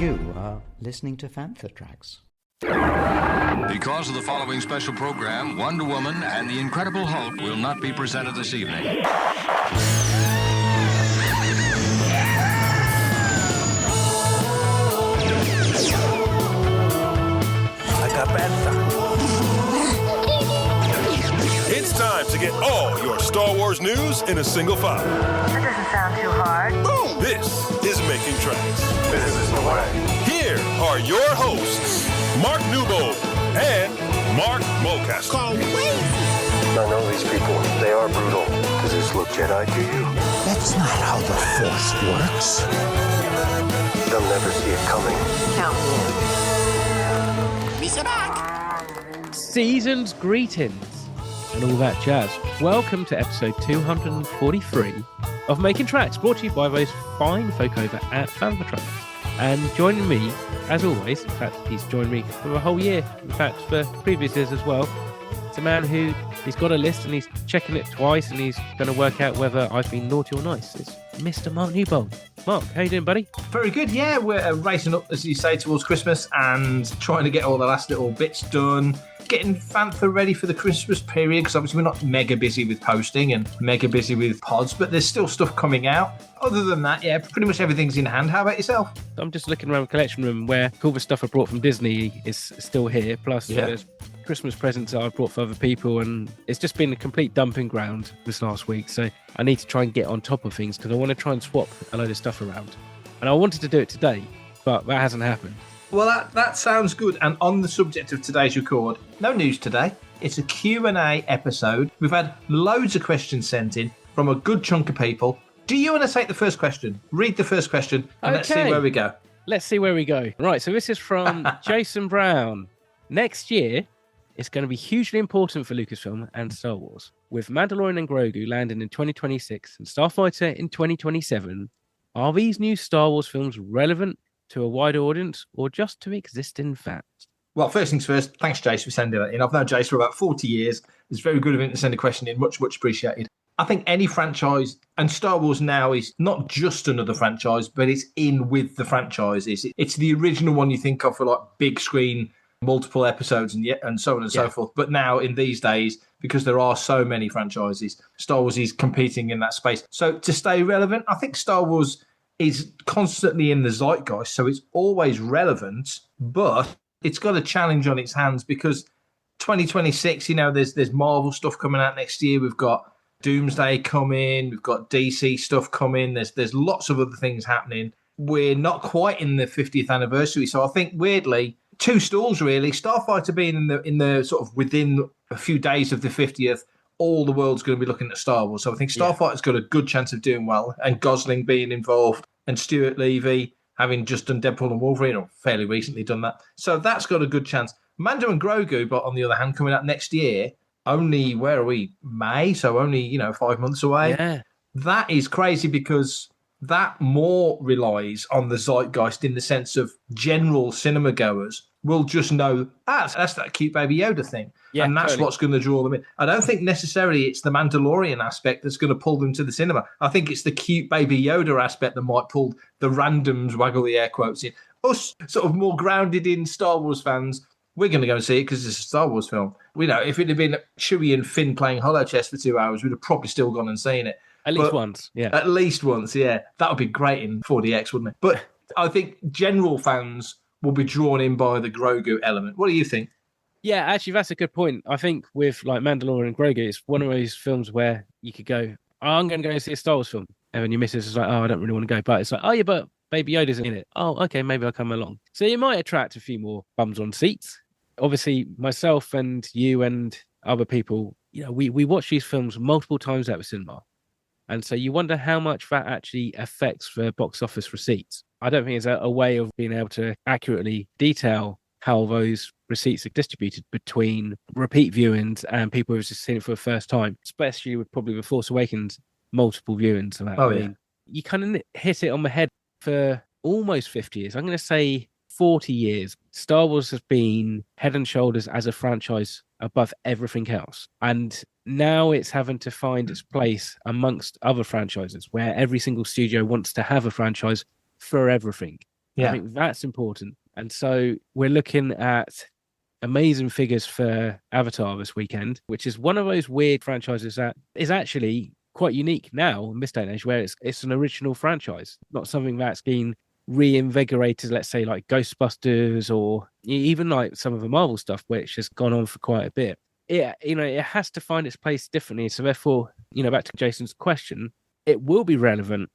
You are listening to Fantha Tracks. Because of the following special program, Wonder Woman and the Incredible Hulk will not be presented this evening. It's time to get all your Star Wars news in a single file. That doesn't sound too hard. Boom! This is Making Tracks. This is the way. Here are your hosts, Mark Newbold and Mark Mulcaster. I know these people. They are brutal. Does this look Jedi to you? That's not how the Force works. They'll never see it coming. Count me in. Season's greetings and all that jazz. Welcome to episode 243 of Making Tracks, brought to you by those fine folk over at Fantha Tracks. And joining me, as always, in fact, he's joined me for a whole year, in fact, for previous years as well. It's a man who, he's got a list and he's checking it twice and he's going to work out whether I've been naughty or nice. It's Mr. Mark Newbold. Mark, how you doing, buddy? Very good, yeah. We're racing up, as you say, towards Christmas and trying to get all the last little bits done. Getting Fantha ready for the Christmas period, because obviously we're not mega busy with posting and mega busy with pods, but there's still stuff coming out. Other than that, yeah, pretty much everything's in hand. How about yourself? I'm just looking around the collection room where all the stuff I brought from Disney is still here, plus there's Christmas presents that I've brought for other people, and it's just been a complete dumping ground this last week, so I need to try and get on top of things because I want to try and swap a load of stuff around. And I wanted to do it today, but that hasn't happened. Well, that sounds good. And on the subject of today's record, no news today. It's a Q&A episode. We've had loads of questions sent in from a good chunk of people. Do you want to take the first question? Read the first question and let's see where we go. Let's see where we go. Right, so this is from Jason Brown. Next year, it's going to be hugely important for Lucasfilm and Star Wars. With Mandalorian and Grogu landing in 2026 and Starfighter in 2027, are these new Star Wars films relevant to a wider audience or just to existing fans? Well, first things first, thanks, Jace, for sending that in. I've known Jace for about 40 years. It's very good of him to send a question in. Much, much appreciated. I think any franchise, and Star Wars now is not just another franchise, but it's in with the franchises. It's the original one you think of for like big screen, multiple episodes and so on and so forth. But now in these days, because there are so many franchises, Star Wars is competing in that space. So to stay relevant, I think Star Wars is constantly in the zeitgeist, so it's always relevant, but it's got a challenge on its hands because 2026, you know, there's Marvel stuff coming out next year. We've got Doomsday coming, we've got DC stuff coming. There's lots of other things happening. We're not quite in the 50th anniversary, so I think weirdly, two stalls really. Starfighter being in the sort of within a few days of the 50th. All the world's going to be looking at Star Wars. So I think Starfighter's got a good chance of doing well, and Gosling being involved, and Stuart Levy having just done Deadpool and Wolverine, or fairly recently done that. So that's got a good chance. Mando and Grogu, but on the other hand, coming out next year, only, where are we? May, so only, 5 months away. Yeah. That is crazy because that more relies on the zeitgeist in the sense of general cinema goers will just know, that's that cute baby Yoda thing. Yeah, and that's what's going to draw them in. I don't think necessarily it's the Mandalorian aspect that's going to pull them to the cinema. I think it's the cute baby Yoda aspect that might pull the randoms, waggle the air quotes in. Us, sort of more grounded in Star Wars fans, we're going to go and see it because it's a Star Wars film. We know if it had been Chewie and Finn playing Hollow Chess for 2 hours, we'd have probably still gone and seen it. At least once, yeah. At least once, yeah. That would be great in 4DX, wouldn't it? But I think general fans will be drawn in by the Grogu element. What do you think? Yeah, actually, that's a good point. I think with like Mandalorian and Grogu, it's one of those films where you could go, I'm going to go see a Star Wars film. And then your missus is like, I don't really want to go. But it's like, yeah, but Baby Yoda's in it. Oh, okay, maybe I'll come along. So you might attract a few more bums on seats. Obviously, myself and you and other people, we watch these films multiple times at the cinema. And so you wonder how much that actually affects the box office receipts. I don't think it's a way of being able to accurately detail how those receipts are distributed between repeat viewings and people who've just seen it for the first time, especially with probably The Force Awakens, multiple viewings of that. Oh, yeah. You kind of hit it on the head for almost 50 years. I'm going to say 40 years. Star Wars has been head and shoulders as a franchise above everything else. And now it's having to find its place amongst other franchises where every single studio wants to have a franchise for everything. Yeah. I think that's important. And so we're looking at amazing figures for Avatar this weekend, which is one of those weird franchises that is actually quite unique now in this day and age, where it's an original franchise, not something that's been reinvigorated, let's say like Ghostbusters or even like some of the Marvel stuff, which has gone on for quite a bit. It has to find its place differently. So therefore, back to Jason's question, it will be relevant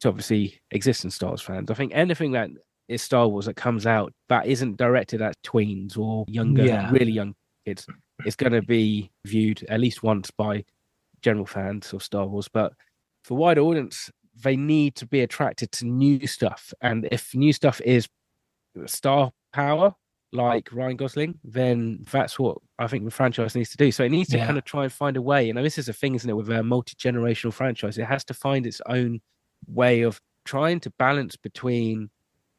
to obviously existing Star Wars fans. I think anything that is Star Wars that comes out that isn't directed at tweens or younger, really young kids, is going to be viewed at least once by general fans of Star Wars. But for wider audience, they need to be attracted to new stuff. And if new stuff is star power, like Ryan Gosling, then that's what I think the franchise needs to do. So it needs to kind of try and find a way. This is a thing, isn't it, with a multi-generational franchise? It has to find its own way of trying to balance between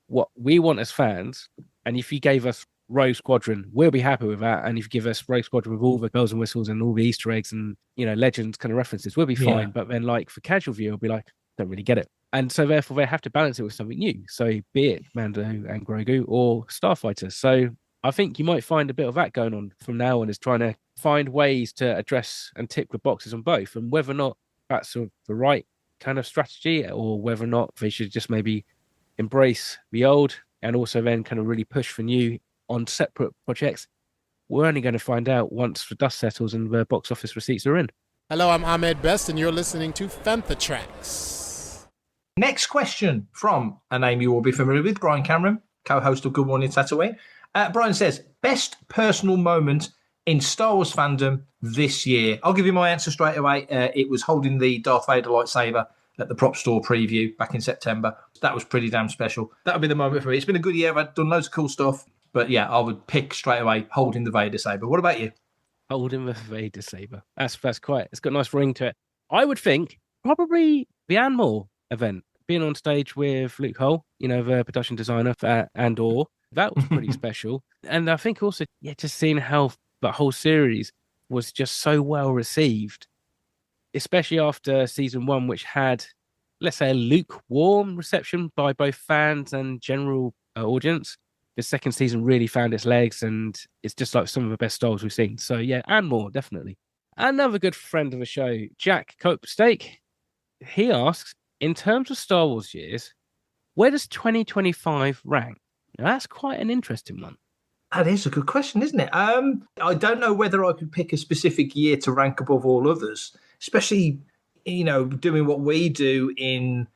what we want as fans, and if you gave us Rogue Squadron, we'll be happy with that. And if you give us Rogue Squadron with all the bells and whistles and all the Easter eggs and legends kind of references, we'll be fine. But then, like, for casual viewer, will be like, don't really get it. And so therefore they have to balance it with something new. So be it Mando and Grogu or Starfighter. So I think you might find a bit of that going on from now on, is trying to find ways to address and tick the boxes on both, and whether or not that's the right kind of strategy, or whether or not they should just maybe embrace the old and also then kind of really push for new on separate projects. We're only going to find out once the dust settles and the box office receipts are in. Hello, I'm Ahmed Best, and you're listening to Fantha Tracks. Next question from a name you will be familiar with, Brian Cameron, co-host of Good Morning Tatooine. Brian says, best personal moment in Star Wars fandom this year. I'll give you my answer straight away. It was holding the Darth Vader lightsaber at the prop store preview back in September. That was pretty damn special. That would be the moment for me. It's been a good year. I've done loads of cool stuff. But yeah, I would pick straight away holding the Vader saber. What about you? Holding the Vader saber. That's quite, it's got a nice ring to it. I would think probably the Andor event, being on stage with Luke Hull, the production designer for Andor. That was pretty special. And I think also, just seeing how the whole series was just so well received, especially after season 1, which had, let's say, a lukewarm reception by both fans and general audience. The second season really found its legs, and it's just like some of the best Star Wars we've seen. So yeah, and more, definitely. Another good friend of the show, Jack Copestake, he asks, in terms of Star Wars years, where does 2025 rank? Now, that's quite an interesting one. That is a good question, isn't it? I don't know whether I could pick a specific year to rank above all others, especially, doing what we do in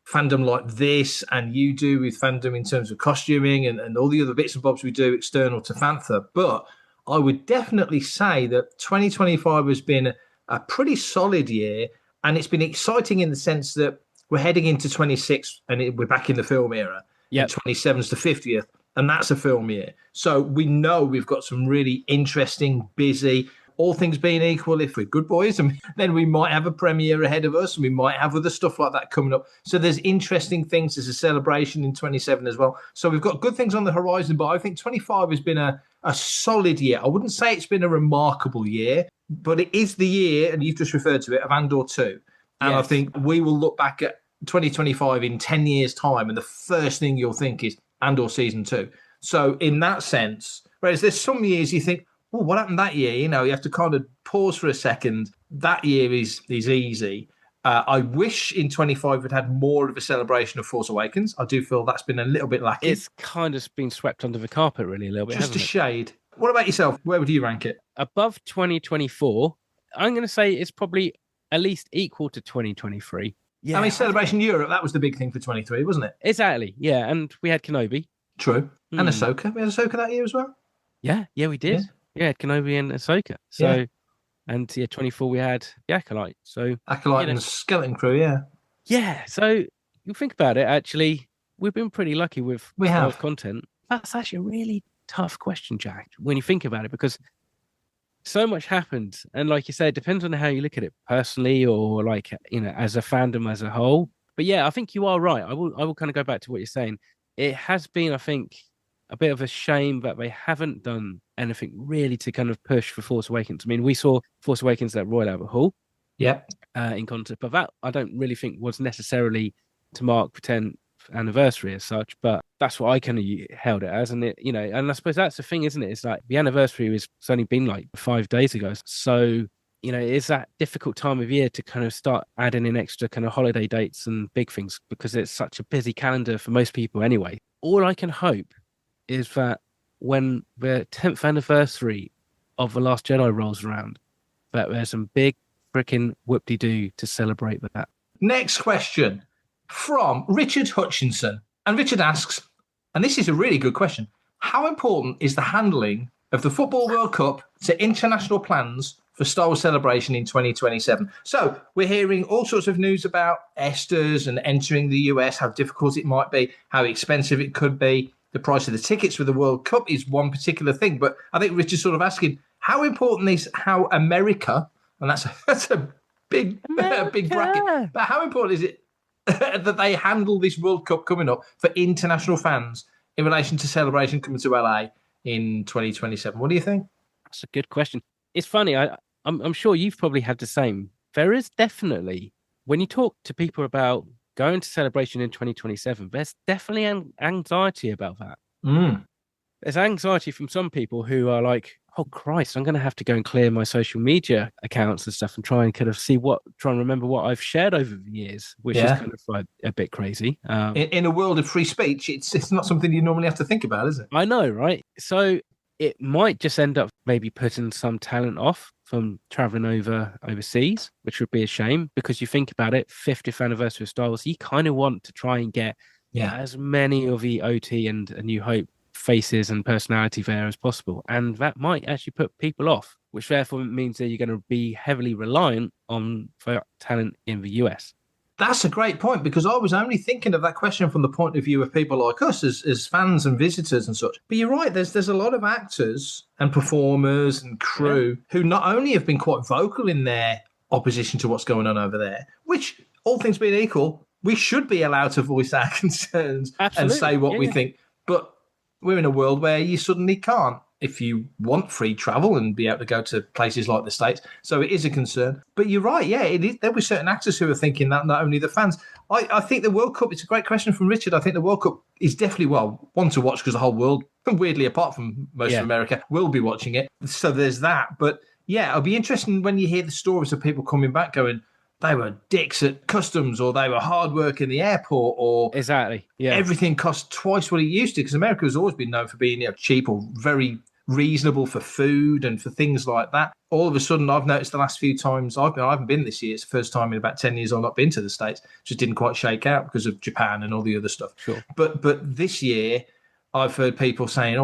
fandom like this, and you do with fandom in terms of costuming and all the other bits and bobs we do external to Fantha. But I would definitely say that 2025 has been a pretty solid year, and it's been exciting in the sense that we're heading into 26 and we're back in the film era. Yeah, 27's the 50th, and that's a film year. So we know we've got some really interesting, busy, all things being equal, if we're good boys, and then we might have a premiere ahead of us, and we might have other stuff like that coming up. So there's interesting things. There's a celebration in 27 as well. So we've got good things on the horizon, but I think 25 has been a solid year. I wouldn't say it's been a remarkable year, but it is the year, and you've just referred to it, of Andor 2. And yes. I think we will look back at 2025 in 10 years' time, and the first thing you'll think is Andor Season 2. So in that sense, whereas there's some years you think, well, what happened that year? You have to kind of pause for a second. That year is easy. I wish in 25 we'd had more of a celebration of Force Awakens. I do feel that's been a little bit lacking. It's kind of been swept under the carpet, really, a little bit. Just a shade. What about yourself? Where would you rank it? Above 2024, I'm going to say it's probably at least equal to 2023. Yeah, Celebration Europe, that was the big thing for 23, wasn't it? Exactly, yeah. And we had Kenobi. True. And Ahsoka. We had Ahsoka that year as well? Yeah, we did. Yeah, Kenobi and Ahsoka. So, and 24 we had the Acolyte. So Acolyte and Skeleton Crew, yeah. Yeah, so you think about it, actually, we've been pretty lucky with content. That's actually a really tough question, Jack, when you think about it, because so much happened. And like you said, it depends on how you look at it personally or as a fandom as a whole. But yeah, I think you are right. I will kind of go back to what you're saying. It has been, I think, a bit of a shame that they haven't done anything really to kind of push for Force Awakens. I mean, we saw Force Awakens at Royal Albert Hall. Yep. In concert, but that I don't really think was necessarily to mark the 10th anniversary as such, but that's what I kind of held it as. And it, and I suppose that's the thing, isn't it? It's like the anniversary it's only been like 5 days ago. So, it's that difficult time of year to kind of start adding in extra kind of holiday dates and big things because it's such a busy calendar for most people anyway. All I can hope is that when the 10th anniversary of The Last Jedi rolls around, that there's some big freaking whoop-de-doo to celebrate with that. Next question from Richard Hutchinson. And Richard asks, and this is a really good question, how important is the handling of the Football World Cup to international plans for Star Wars Celebration in 2027? So we're hearing all sorts of news about Estes and entering the US, how difficult it might be, how expensive it could be. The price of the tickets for the World Cup is one particular thing. But I think Richard's sort of asking, how important is how America, and that's a big bracket, but how important is it that they handle this World Cup coming up for international fans in relation to Celebration coming to LA in 2027? What do you think? That's a good question. It's funny. I'm sure you've probably had the same. There is definitely, when you talk to people about going to Celebration in 2027, there's definitely an anxiety about that. There's anxiety from some people who are like, oh Christ, I'm going to have to go and clear my social media accounts and stuff and try and kind of try and remember what I've shared over the years, which is kind of like a bit crazy. In a world of free speech, it's not something you normally have to think about, is it? I know, right? So it might just end up maybe putting some talent off from traveling overseas, which would be a shame because you think about it, 50th anniversary of Star Wars, you kind of want to try and get as many of the OT and A New Hope faces and personality there as possible. And that might actually put people off, which therefore means that you're going to be heavily reliant on talent in the US. That's a great point, because I was only thinking of that question from the point of view of people like us as fans and visitors and such. But you're right, there's a lot of actors and performers and crew who not only have been quite vocal in their opposition to what's going on over there, which, all things being equal, we should be allowed to voice our concerns and say what we think. But we're in a world where you suddenly can't if you want free travel and be able to go to places like the States. So it is a concern. But you're right, there'll be certain actors who are thinking that, not only the fans. I think the World Cup, it's a great question from Richard. I think the World Cup is definitely, one to watch because the whole world, weirdly apart from most of America, will be watching it. So there's that. But it'll be interesting when you hear the stories of people coming back going, they were dicks at customs, or they were hard work in the airport, or everything cost twice what it used to, because America has always been known for being cheap or very reasonable for food and for things like that. All of a sudden, I've noticed the last few times I haven't been this year. It's the first time in about 10 years I've not been to the States. Just didn't quite shake out because of Japan and all the other stuff. Sure. But this year, I've heard people saying,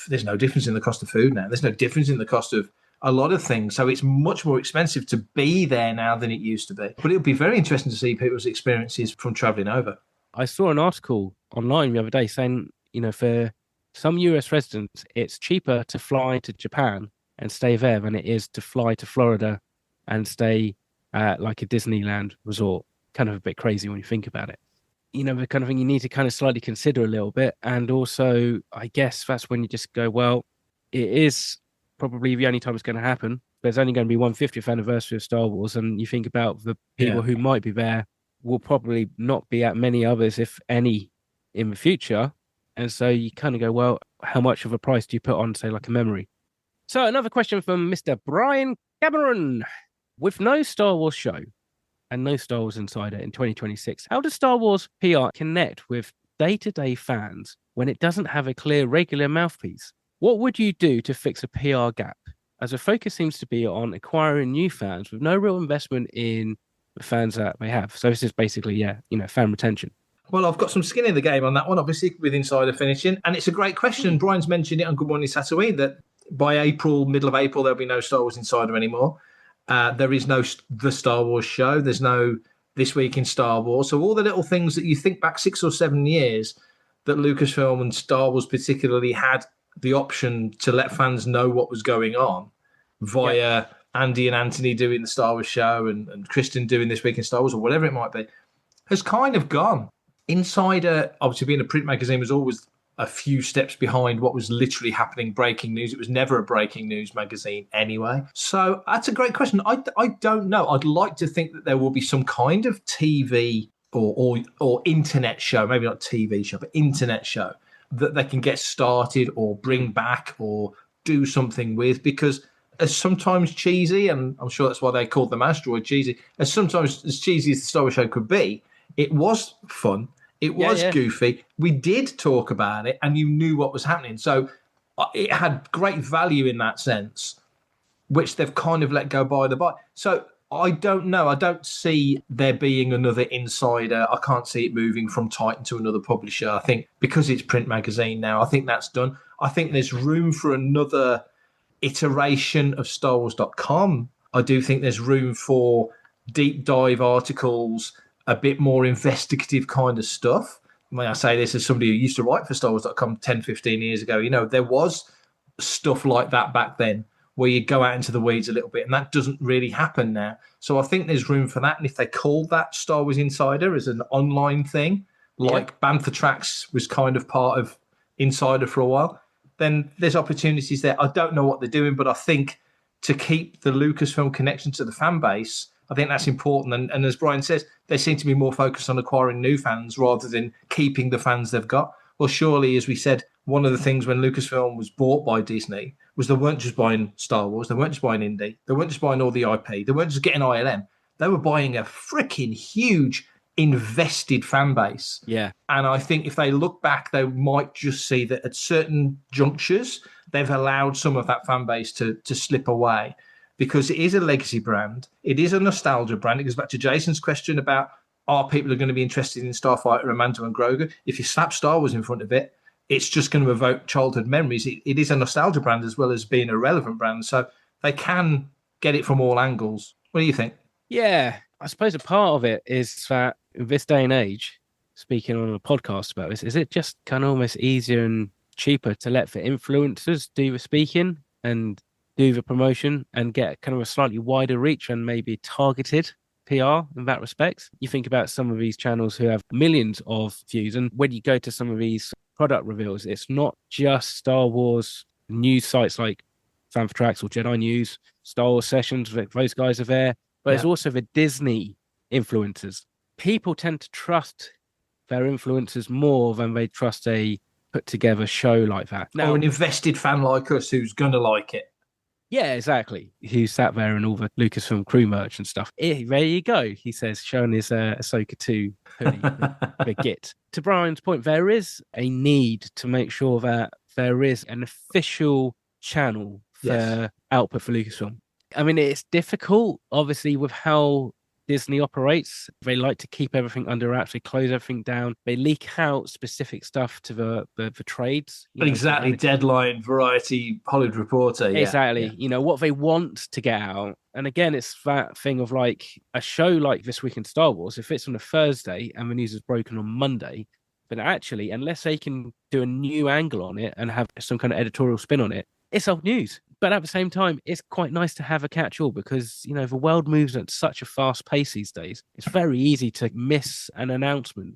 there's no difference in the cost of food now. There's no difference in the cost of a lot of things. So it's much more expensive to be there now than it used to be. But it'll be very interesting to see people's experiences from travelling over. I saw an article online the other day saying, for some US residents, it's cheaper to fly to Japan and stay there than it is to fly to Florida and stay at like a Disneyland resort. Kind of a bit crazy when you think about it. The kind of thing you need to kind of slightly consider a little bit. And also, I guess that's when you just go, well, it is probably the only time it's going to happen. There's only going to be 150th anniversary of Star Wars, and you think about the people who might be there will probably not be at many others, if any, in the future. And so you kind of go, well, how much of a price do you put on, say, like a memory? So another question from Mr. Brian Cameron. With no Star Wars show and no Star Wars Insider in 2026, how does Star Wars PR connect with day-to-day fans when it doesn't have a clear regular mouthpiece? What would you do to fix a PR gap, as the focus seems to be on acquiring new fans with no real investment in the fans that they have? So this is basically, fan retention. Well, I've got some skin in the game on that one, obviously, with Insider finishing. And it's a great question. Brian's mentioned it on Good Morning Tatooine that by middle of April, there'll be no Star Wars Insider anymore. There is no The Star Wars Show. There's no This Week in Star Wars. So all the little things that you think back 6 or 7 years that Lucasfilm and Star Wars particularly had the option to let fans know what was going on via Andy and Anthony doing the Star Wars show and Kristen doing This Week in Star Wars or whatever it might be, has kind of gone. Insider, obviously being a print magazine, was always a few steps behind what was literally happening, breaking news. It was never a breaking news magazine anyway. So that's a great question. I don't know. I'd like to think that there will be some kind of TV or internet show, maybe not TV show, but internet show that they can get started or bring back or do something with, because as sometimes cheesy, and I'm sure that's why they called them Asteroid cheesy, as sometimes as cheesy as the Star Wars show could be, it was fun. It was goofy. We did talk about it, and you knew what was happening. So it had great value in that sense, which they've kind of let go by the by. So I don't know. I don't see there being another Insider. I can't see it moving from Titan to another publisher. I think because it's print magazine now, I think that's done. I think there's room for another iteration of StarWars.com. I do think there's room for deep dive articles, a bit more investigative kind of stuff. May I say this as somebody who used to write for StarWars.com 10, 15 years ago, there was stuff like that back then where you go out into the weeds a little bit, and that doesn't really happen now. So I think there's room for that. And if they called that Star Wars Insider as an online thing, like Fantha Tracks was kind of part of Insider for a while, then there's opportunities there. I don't know what they're doing, but I think to keep the Lucasfilm connection to the fan base, I think that's important. And as Brian says, they seem to be more focused on acquiring new fans rather than keeping the fans they've got. Well, surely, as we said, one of the things when Lucasfilm was bought by Disney was they weren't just buying Star Wars, they weren't just buying Indy, they weren't just buying all the IP, they weren't just getting ILM. They were buying a freaking huge invested fan base. Yeah. And I think if they look back, they might just see that at certain junctures, they've allowed some of that fan base to slip away, because it is a legacy brand. It is a nostalgia brand. It goes back to Jason's question about, are people going to be interested in Starfighter and Mando and Grogu? If you slap Star Wars in front of it, it's just going to evoke childhood memories. It is a nostalgia brand as well as being a relevant brand. So they can get it from all angles. What do you think? Yeah, I suppose a part of it is that in this day and age, speaking on a podcast about this, is it just kind of almost easier and cheaper to let the influencers do the speaking and do the promotion and get kind of a slightly wider reach and maybe targeted PR in that respect? You think about some of these channels who have millions of views, and when you go to some of these product reveals, it's not just Star Wars news sites like Fantha Tracks or Jedi News, Star Wars Sessions, those guys are there, but it's also the Disney influencers. People tend to trust their influencers more than they trust a put together show like that. Now, or an invested fan like us who's going to like it. Yeah, exactly. Who sat there in all the Lucasfilm crew merch and stuff. There you go, he says, showing his Ahsoka 2 hoodie, the Git. To Brian's point, there is a need to make sure that there is an official channel for output for Lucasfilm. I mean, it's difficult, obviously, with how Disney operates. They like to keep everything under wraps. They close everything down. They leak out specific stuff to the trades. Exactly. Deadline, Variety, Hollywood Reporter. Yeah. Exactly. Yeah. What they want to get out. And again, it's that thing of like a show like This Week in Star Wars, if it's on a Thursday and the news is broken on Monday, but actually, unless they can do a new angle on it and have some kind of editorial spin on it, it's old news. But at the same time, it's quite nice to have a catch-all because, the world moves at such a fast pace these days. It's very easy to miss an announcement,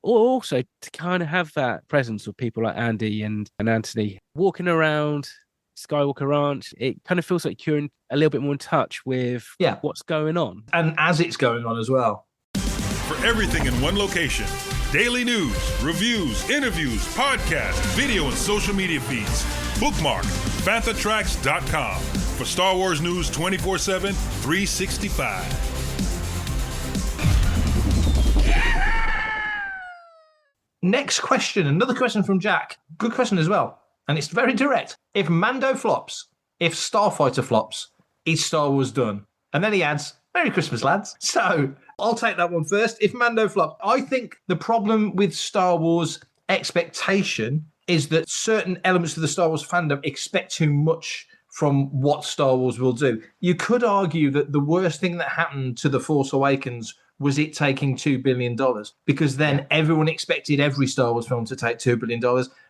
or also to kind of have that presence of people like Andy and Anthony walking around Skywalker Ranch. It kind of feels like you're a little bit more in touch with what's going on. And as it's going on as well. For everything in one location, daily news, reviews, interviews, podcasts, video, and social media feeds, bookmark FanthaTracks.com for Star Wars news 24/7, 365. Next question, another question from Jack. Good question as well. And it's very direct. If Mando flops, if Starfighter flops, is Star Wars done? And then he adds, Merry Christmas, lads. So I'll take that one first. If Mando flops, I think the problem with Star Wars expectation is that certain elements of the Star Wars fandom expect too much from what Star Wars will do. You could argue that the worst thing that happened to The Force Awakens was it taking $2 billion, because then everyone expected every Star Wars film to take $2 billion,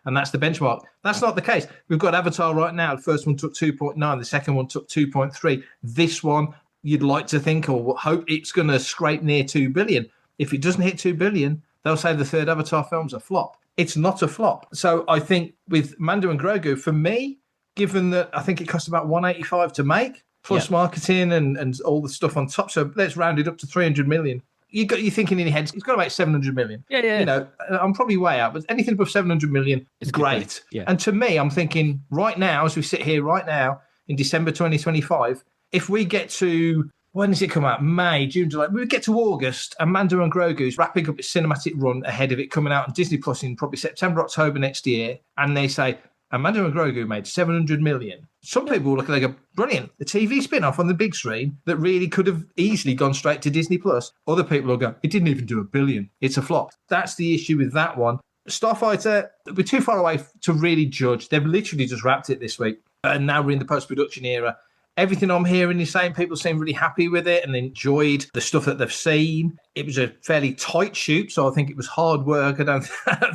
and that's the benchmark. That's not the case. We've got Avatar right now. The first one took 2.9, the second one took 2.3. This one, you'd like to think or hope it's going to scrape near 2 billion. If it doesn't hit 2 billion, they'll say the third Avatar film's a flop. It's not a flop. So I think with Mando and Grogu, for me, given that I think it cost about 185 to make, plus marketing and all the stuff on top, so let's round it up to 300 million. you're thinking in your head, it's got about 700 million. Yeah. You know, I'm probably way out, but anything above 700 million is great. Yeah. And to me, I'm thinking right now, as we sit here right now in December 2025, if we get to, when does it come out? May, June, July. We get to August, and Mando and Grogu's wrapping up its cinematic run ahead of it coming out on Disney Plus in probably September, October next year. And they say, Mando and Grogu made 700 million. Some people will look at it and go, brilliant. The TV spin-off on the big screen that really could have easily gone straight to Disney Plus. Other people will go, it didn't even do $1 billion. It's a flop. That's the issue with that one. Starfighter, we're too far away to really judge. They've literally just wrapped it this week. And now we're in the post-production era. Everything I'm hearing is saying people seem really happy with it and enjoyed the stuff that they've seen. It was a fairly tight shoot, so I think it was hard work. I don't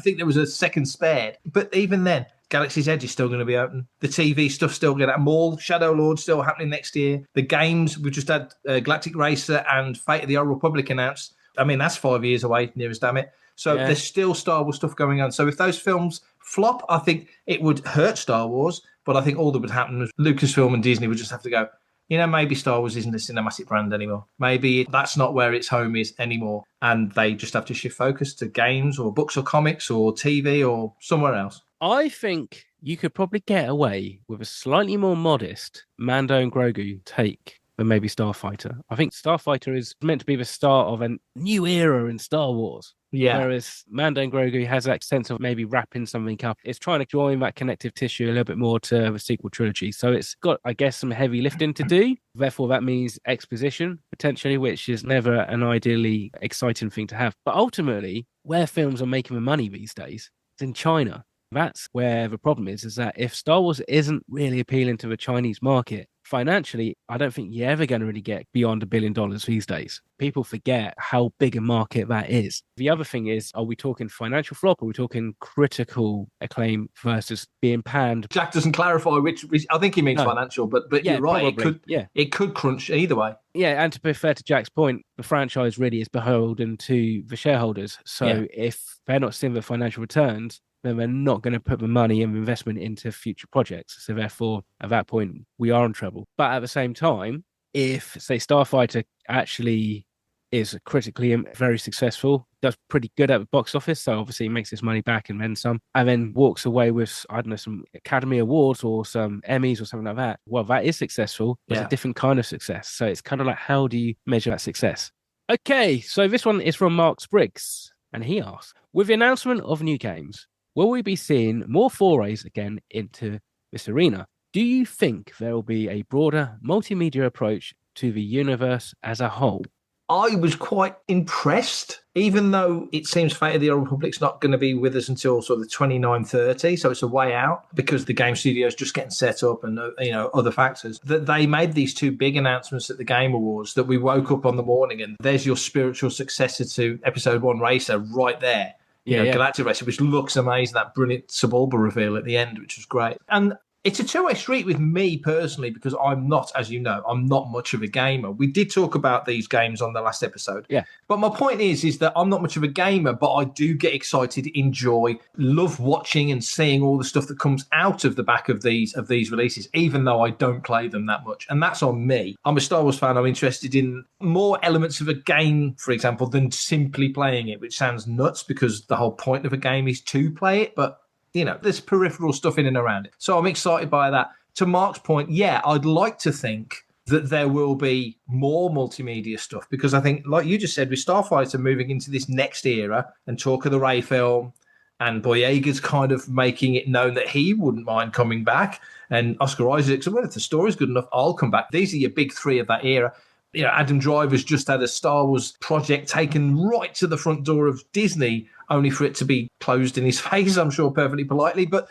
think there was a second spared. But even then, Galaxy's Edge is still going to be open. The TV stuff's still going to happen. Maul, Shadow Lord still happening next year. The games, we've just had Galactic Racer and Fate of the Old Republic announced. I mean, that's 5 years away, nearest damn it. So there's still Star Wars stuff going on. So if those films flop, I think it would hurt Star Wars. But I think all that would happen was Lucasfilm and Disney would just have to go, maybe Star Wars isn't a cinematic brand anymore. Maybe that's not where its home is anymore. And they just have to shift focus to games or books or comics or TV or somewhere else. I think you could probably get away with a slightly more modest Mando and Grogu take than maybe Starfighter. I think Starfighter is meant to be the start of a new era in Star Wars. Yeah. Whereas Mando and Grogu has that sense of maybe wrapping something up. It's trying to join that connective tissue a little bit more to the sequel trilogy. So it's got, I guess, some heavy lifting to do. Therefore, that means exposition, potentially, which is never an ideally exciting thing to have. But ultimately, where films are making the money these days is in China. That's where the problem is that if Star Wars isn't really appealing to the Chinese market, financially, I don't think you're ever going to really get beyond $1 billion these days. People forget how big a market that is. The other thing is, are we talking financial flop or are we talking critical acclaim versus being panned? Jack doesn't clarify which I think he means financial, but yeah, you're right. Probably. It could crunch either way. Yeah, and to be fair to Jack's point, the franchise really is beholden to the shareholders. So if they're not seeing the financial returns, then they're not going to put the money and investment into future projects. So therefore, at that point, we are in trouble. But at the same time, if, say, Starfighter actually is critically very successful, does pretty good at the box office, so obviously makes his money back and then some, and then walks away with, I don't know, some Academy Awards or some Emmys or something like that, well, that is successful. It's a different kind of success. So it's kind of like, how do you measure that success? Okay, so this one is from Mark Spriggs, and he asks, with the announcement of new games, will we be seeing more forays again into this arena? Do you think there will be a broader multimedia approach to the universe as a whole? I was quite impressed, even though it seems Fate of the Old Republic's not going to be with us until sort of the 29-30, so it's a way out because the game studio's just getting set up and other factors, that they made these two big announcements at the Game Awards that we woke up on the morning and there's your spiritual successor to Episode 1 Racer right there. Galactic Racer, which looks amazing, that brilliant Sebulba reveal at the end, which was great. And it's a two-way street with me personally because I'm not, as you know, I'm not much of a gamer. We did talk about these games on the last episode. Yeah. But my point is that I'm not much of a gamer, but I do get excited, enjoy, love watching and seeing all the stuff that comes out of the back of these releases, even though I don't play them that much. And that's on me. I'm a Star Wars fan. I'm interested in more elements of a game, for example, than simply playing it, which sounds nuts because the whole point of a game is to play it. But there's peripheral stuff in and around it. So I'm excited by that. To Mark's point, I'd like to think that there will be more multimedia stuff because I think, like you just said, with Starfighter moving into this next era and talk of the Rey film and Boyega's kind of making it known that he wouldn't mind coming back and Oscar Isaac's, well, if the story's good enough, I'll come back. These are your big three of that era. Adam Driver's just had a Star Wars project taken right to the front door of Disney, only for it to be closed in his face, I'm sure, perfectly politely. But,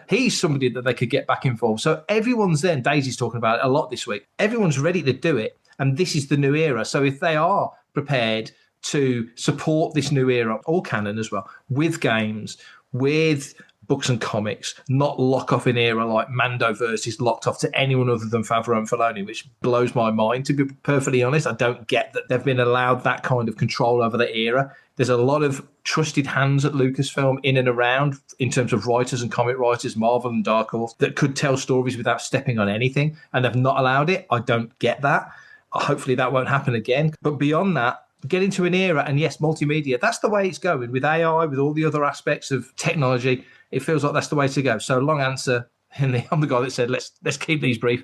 he's somebody that they could get back involved. So everyone's there, and Daisy's talking about it a lot this week. Everyone's ready to do it, and this is the new era. So if they are prepared to support this new era, or canon as well, with games, with books and comics, not lock off an era like Mandoverse is locked off to anyone other than Favreau and Filoni, which blows my mind, to be perfectly honest. I don't get that they've been allowed that kind of control over the era. There's a lot of trusted hands at Lucasfilm in and around in terms of writers and comic writers, Marvel and Dark Horse, that could tell stories without stepping on anything, and they've not allowed it. I don't get that. Hopefully that won't happen again. But beyond that, get into an era, and yes, multimedia, that's the way it's going with AI, with all the other aspects of technology. It feels like that's the way to go. So long answer. And I'm the guy that said, let's keep these brief.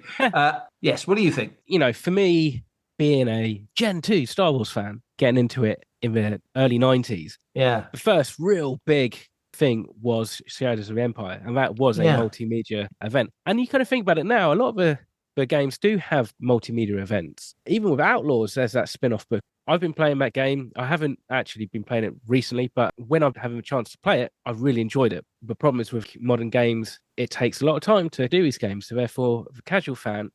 Yes, what do you think? For me, being a Gen 2 Star Wars fan, getting into it in the early 90s, the first real big thing was Shadows of the Empire, and that was a multimedia event. And you kind of think about it now, a lot of the games do have multimedia events. Even with Outlaws, there's that spin-off book. I've been playing that game. I haven't actually been playing it recently, but when I'm having a chance to play it, I've really enjoyed it. The problem is with modern games, it takes a lot of time to do these games. So therefore, the casual fan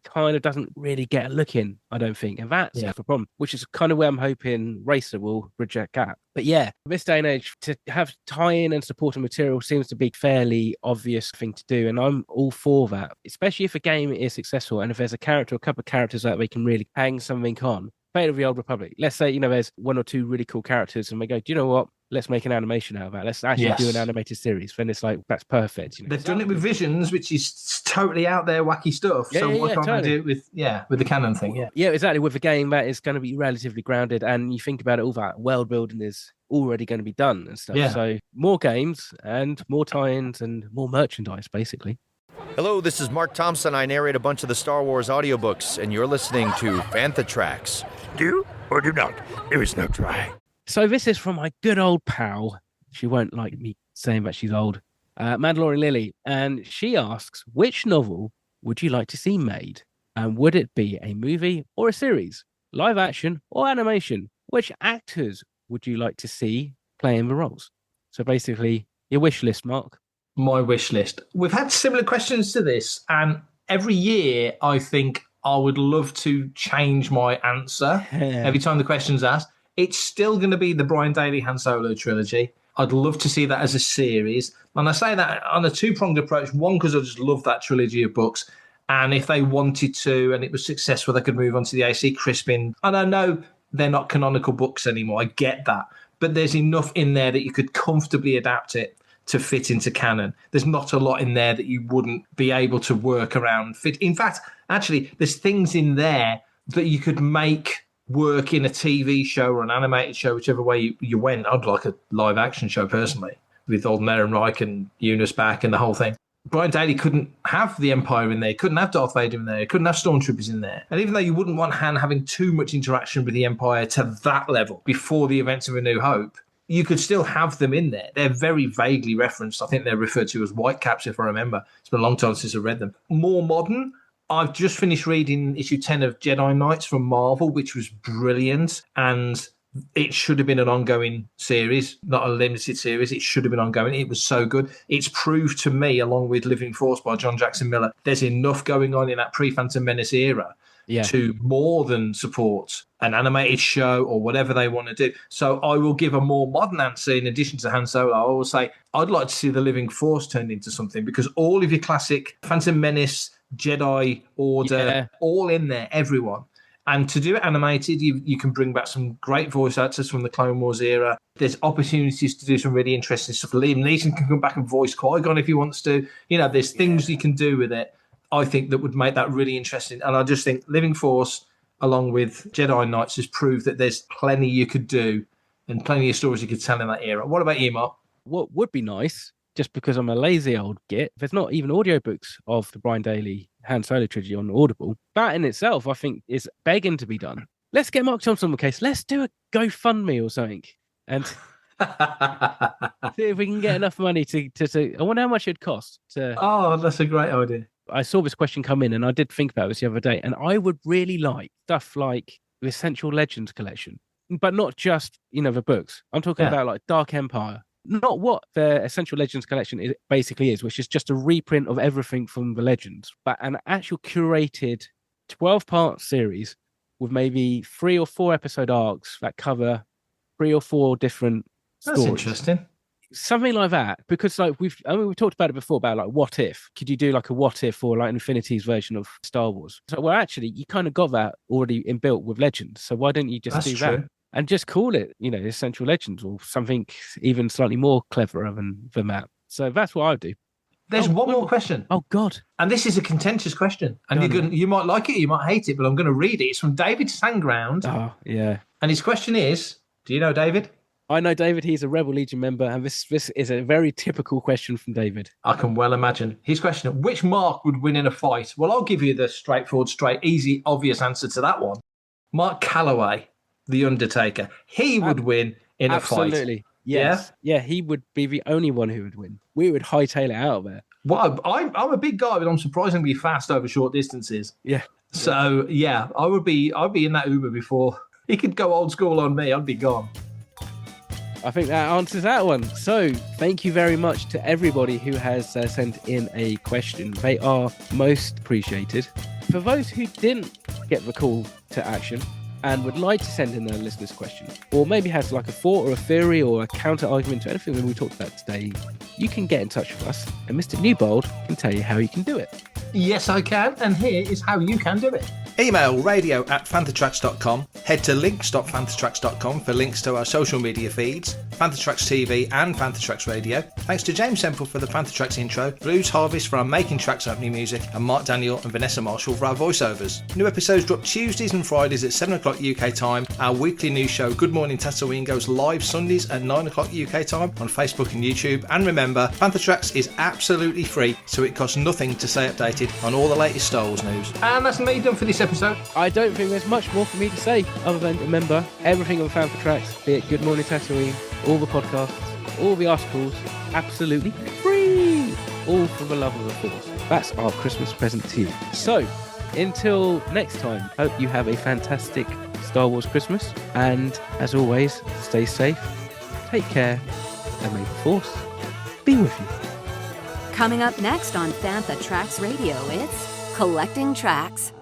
kind of doesn't really get a look in, I don't think. And that's the problem, which is kind of where I'm hoping Racer will bridge that gap. But yeah, this day and age, to have tie-in and supporting material seems to be a fairly obvious thing to do. And I'm all for that, especially if a game is successful and if there's a character or a couple of characters that they can really hang something on. Fate of the Old Republic. Let's say, there's one or two really cool characters and they go, do you know what? Let's make an animation out of that. Let's actually do an animated series. Then it's like, that's perfect. They've done it with Visions, which is totally out there, wacky stuff. Why can't they do it with the canon thing? Yeah, exactly. With a game that is going to be relatively grounded, and you think about it, all that world building is already going to be done and stuff. Yeah. So more games and more tie-ins and more merchandise, basically. Hello, this is Mark Thompson. I narrate a bunch of the Star Wars audiobooks, and you're listening to Fantha Tracks. Do or do not. There is no try. So this is from my good old pal. She won't like me saying that she's old. Mandalorian Lily. And she asks, which novel would you like to see made? And would it be a movie or a series? Live action or animation? Which actors would you like to see playing the roles? So basically, your wish list, Mark. My wish list. We've had similar questions to this, and every year I think I would love to change my answer every time the question's asked. It's still going to be the Brian Daley Han Solo trilogy. I'd love to see that as a series. And I say that on a two-pronged approach. One, because I just love that trilogy of books. And if they wanted to and it was successful, they could move on to the AC Crispin. And I know they're not canonical books anymore. I get that. But there's enough in there that you could comfortably adapt it to fit into canon. There's not a lot in there that you wouldn't be able to work around. Fit. In fact, actually, there's things in there that you could make work in a TV show or an animated show, whichever way you went. I'd like a live action show personally, with Alden Ehrenreich and Eunice back and the whole thing. Brian Daley couldn't have the Empire in there, couldn't have Darth Vader in there, couldn't have Stormtroopers in there. And even though you wouldn't want Han having too much interaction with the Empire to that level before the events of A New Hope, you could still have them in there. They're very vaguely referenced. I think they're referred to as Whitecaps, if I remember. It's been a long time since I've read them. More modern, I've just finished reading issue 10 of Jedi Knights from Marvel, which was brilliant. And it should have been an ongoing series, not a limited series. It should have been ongoing. It was so good. It's proved to me, along with Living Force by John Jackson Miller, there's enough going on in that pre-Phantom Menace era to more than support an animated show or whatever they want to do. So I will give a more modern answer in addition to Han Solo. I will say I'd like to see the Living Force turned into something, because all of your classic Phantom Menace, Jedi Order, all in there, everyone. And to do it animated, you can bring back some great voice actors from the Clone Wars era. There's opportunities to do some really interesting stuff. Liam Neeson can come back and voice Qui-Gon if he wants to. There's things you can do with it, I think, that would make that really interesting. And I just think Living Force, along with Jedi Knights, has proved that there's plenty you could do and plenty of stories you could tell in that era. What about you, Mark? What would be nice, just because I'm a lazy old git, there's not even audiobooks of the Brian Daley Han Solo trilogy on Audible. That in itself, I think, is begging to be done. Let's get Mark Thompson on the case. Let's do a GoFundMe or something. And see if we can get enough money to I wonder how much it'd cost to... Oh, that's a great idea. I saw this question come in and I did think about this the other day, and I would really like stuff like the Essential Legends collection, but not just, the books. I'm talking about like Dark Empire. Not what the Essential Legends collection basically is, which is just a reprint of everything from the Legends, but an actual curated 12-part series with maybe 3 or 4 episode arcs that cover 3 or 4 different stories. That's interesting. Something like that, because like we've talked about it before about like what if could you do like a what if or like Infinity's version of Star Wars? So well, actually, you kind of got that already inbuilt with Legends. So why don't you just do that and just call it, Essential Legends or something even slightly more cleverer than that? So that's what I would do. There's one more question. Oh God! And this is a contentious question, and you might like it, you might hate it, but I'm going to read it. It's from David Sanground. Oh yeah. And his question is, do you know David? I know David, he's a Rebel Legion member, and this is a very typical question from David. I can well imagine. His question, which Mark would win in a fight? Well, I'll give you the straightforward, easy, obvious answer to that one. Mark Calloway, The Undertaker. He would win in a fight. Absolutely. Yes. Yeah, he would be the only one who would win. We would hightail it out of there. Well, I'm a big guy, but I'm surprisingly fast over short distances. Yeah. So, yeah, I'd be in that Uber before. He could go old school on me. I'd be gone. I think that answers that one. So thank you very much to everybody who has sent in a question. They are most appreciated. For those who didn't get the call to action and would like to send in a listener's question, or maybe has like a thought or a theory or a counter argument to anything that we talked about today, you can get in touch with us and Mr. Newbold can tell you how you can do it. Yes, I can. And here is how you can do it. Email radio@fanthatracks.com. Head to links.fanthatracks.com for links to our social media feeds, Fantha Tracks TV and Fantha Tracks Radio. Thanks to James Semple for the Fantha Tracks intro, Blues Harvest for our Making Tracks opening music, and Mark Daniel and Vanessa Marshall for our voiceovers. New episodes drop Tuesdays and Fridays at 7 o'clock UK time. Our weekly news show, Good Morning Tatooine, goes live Sundays at 9 o'clock UK time on Facebook and YouTube. And remember, Fantha Tracks is absolutely free, so it costs nothing to stay updated on all the latest Star Wars news. And that's me done for this episode. I don't think there's much more for me to say other than remember everything on Fantha Tracks, be it Good Morning Tatooine, all the podcasts, all the articles, absolutely free, all for the love of the Force. That's our Christmas present to you. So until next time, hope you have a fantastic Star Wars Christmas, and as always, stay safe, take care, and may the Force be with you. Coming up next on Fantha Tracks Radio, it's Collecting Tracks.